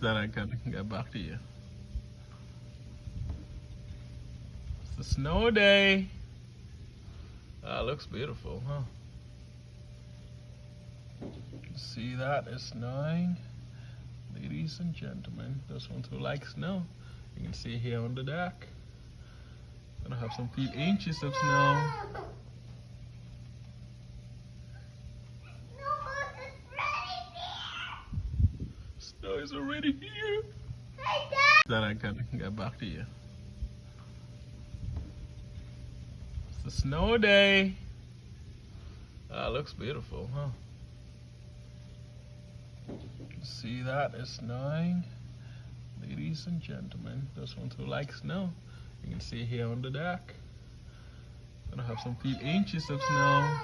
Then I can get back to you. It's a snow day. Ah, looks beautiful, huh? See that? It's snowing. Ladies and gentlemen, those ones who like snow, you can see here on the deck. Gonna have some few inches of snow. Snow is already here. Then I can get back to you. It's a snow day. Ah, looks beautiful, huh? See that? It's snowing. Ladies and gentlemen, those ones who like snow, you can see here on the deck. Gonna have some few inches of snow.